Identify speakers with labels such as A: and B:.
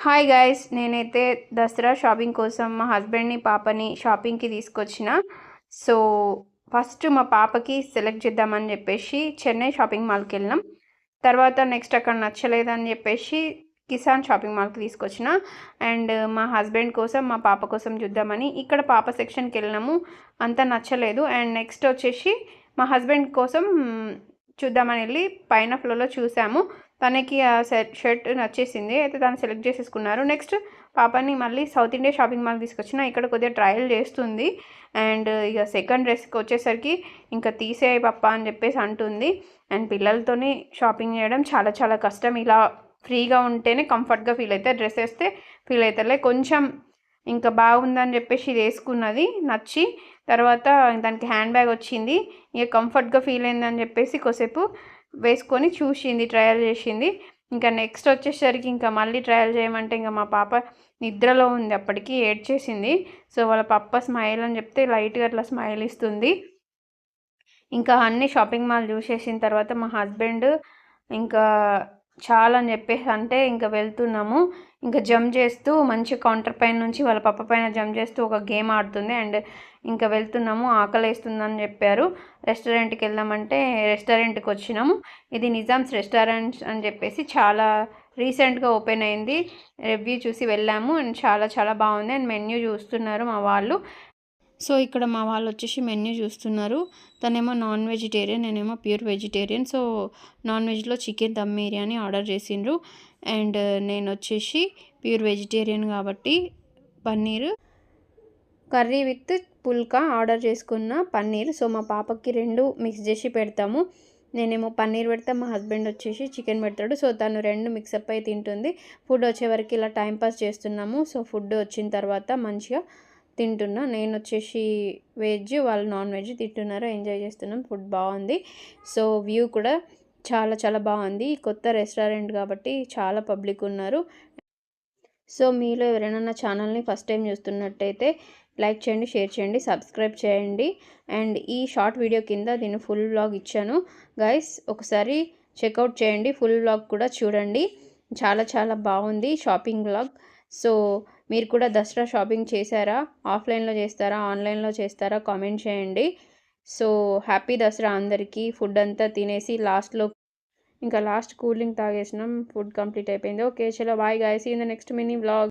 A: Hi guys, నేనైతే Dasara shopping కోసం మా హస్బెండ్ని పాపని షాపింగ్కి తీసుకొచ్చిన. సో ఫస్ట్ మా పాపకి సెలెక్ట్ చేద్దామని చెప్పేసి చెన్నై షాపింగ్ మాల్కి వెళ్ళినాం. తర్వాత నెక్స్ట్ అక్కడ నచ్చలేదని చెప్పేసి కిసాన్ షాపింగ్ మాల్కి తీసుకొచ్చిన. అండ్ మా హస్బెండ్ కోసం మా పాప కోసం చూద్దామని ఇక్కడ పాప సెక్షన్కి వెళ్ళినాము. అంత నచ్చలేదు. అండ్ నెక్స్ట్ వచ్చేసి మా హస్బెండ్ కోసం చూద్దామని వెళ్ళి పైన ఫ్లోర్లో చూసాము. తనకి ఆ షర్ట్ నచ్చేసింది. అయితే తను సెలెక్ట్ చేసేసుకున్నారు. నెక్స్ట్ పాపని మళ్ళీ సౌత్ ఇండియా షాపింగ్ మాల్ తీసుకొచ్చిన. ఇక్కడ కొద్దిగా ట్రయల్ చేస్తుంది. అండ్ ఇక సెకండ్ డ్రెస్కి వచ్చేసరికి ఇంకా తీసేయి పప్ప అని చెప్పేసి అంటుంది. అండ్ పిల్లలతోని షాపింగ్ చేయడం చాలా చాలా కష్టం. ఇలా ఫ్రీగా ఉంటేనే కంఫర్ట్గా ఫీల్ అవుతుంది. డ్రెస్ వేస్తే ఫీల్ అవుతారులే. కొంచెం ఇంకా బాగుందని చెప్పేసి ఇది వేసుకున్నది నచ్చి. తర్వాత దానికి హ్యాండ్ బ్యాగ్ వచ్చింది. ఇక కంఫర్ట్గా ఫీల్ అయిందని చెప్పేసి కొద్దిసేపు వేసుకొని చూసింది, ట్రయల్ చేసింది. ఇంకా నెక్స్ట్ వచ్చేసరికి ఇంకా మళ్ళీ ట్రయల్ చేయమంటే ఇంకా మా పాప నిద్రలో ఉంది, అప్పటికి ఏడ్చేసింది. సో వాళ్ళ పప్ప స్మైల్ అని చెప్తే లైట్గా అట్లా స్మైల్ ఇస్తుంది. ఇంకా అన్ని షాపింగ్ మాల్ చూసేసిన తర్వాత మా హస్బెండ్ ఇంకా చాలా అని చెప్పేసి అంటే ఇంకా వెళ్తున్నాము. ఇంకా జంప్ చేస్తూ మంచి కౌంటర్ పైన నుంచి వాళ్ళ పప్ప పైన జంప్ చేస్తూ ఒక గేమ్ ఆడుతుంది. అండ్ ఇంకా వెళ్తున్నాము. ఆకలి వేస్తుందని చెప్పారు. రెస్టారెంట్కి వెళ్దామంటే రెస్టారెంట్కి వచ్చినాము. ఇది నిజామ్స్ రెస్టారెంట్స్ అని చెప్పేసి చాలా రీసెంట్గా ఓపెన్ అయింది. రివ్యూ చూసి వెళ్ళాము. అండ్ చాలా చాలా బాగుంది. అండ్ మెన్యూ చూస్తున్నారు మా వాళ్ళు. సో ఇక్కడ మా వాళ్ళు వచ్చేసి మెన్యూ చూస్తున్నారు. తనేమో నాన్ వెజిటేరియన్, నేనేమో ప్యూర్ వెజిటేరియన్. సో నాన్ వెజ్లో చికెన్ దమ్ బిర్యానీ ఆర్డర్ చేసిండ్రు. అండ్ నేను వచ్చేసి ప్యూర్ వెజిటేరియన్ కాబట్టి paneer curry with pulka order చేసుకున్న పన్నీర్. సో మా పాపకి రెండు మిక్స్ చేసి పెడతాము. నేనేమో పన్నీర్ పెడతా, మా హస్బెండ్ వచ్చేసి చికెన్ పెడతాడు. సో తను రెండు మిక్సప్ అయి తింటుంది. ఫుడ్ వచ్చే వరకు ఇలా టైంపాస్ చేస్తున్నాము. సో ఫుడ్ వచ్చిన తర్వాత మంచిగా తింటున్నా. నేను వచ్చేసి వెజ్, వాళ్ళు నాన్ వెజ్ తింటున్నారు. ఎంజాయ్ చేస్తున్నాం. ఫుడ్ బాగుంది. సో వ్యూ కూడా చాలా చాలా బాగుంది. కొత్త రెస్టారెంట్ కాబట్టి చాలా పబ్లిక్ ఉన్నారు. సో మీలో ఎవరైనా నా ఛానల్ని ఫస్ట్ టైం చూస్తున్నట్టయితే లైక్ చేయండి, షేర్ చేయండి, సబ్స్క్రైబ్ చేయండి. అండ్ ఈ షార్ట్ వీడియో కింద దీని ఫుల్ వ్లాగ్ ఇచ్చాను గైస్, ఒకసారి చెక్అవుట్ చేయండి. ఫుల్ వ్లాగ్ కూడా చూడండి. చాలా చాలా బాగుంది షాపింగ్ వ్లాగ్. సో మీరు కూడా దసరా షాపింగ్ చేశారా? ఆఫ్లైన్లో చేస్తారా, ఆన్లైన్లో చేస్తారా? కామెంట్ చేయండి. సో హ్యాపీ దసరా అందరికీ. ఫుడ్ అంతా తినేసి లాస్ట్లో ఇంకా లాస్ట్ కూల్ డ్రింక్ తాగేసినాం. ఫుడ్ కంప్లీట్ అయిపోయింది. ఓకే చలో bye guys, see in the next mini vlog.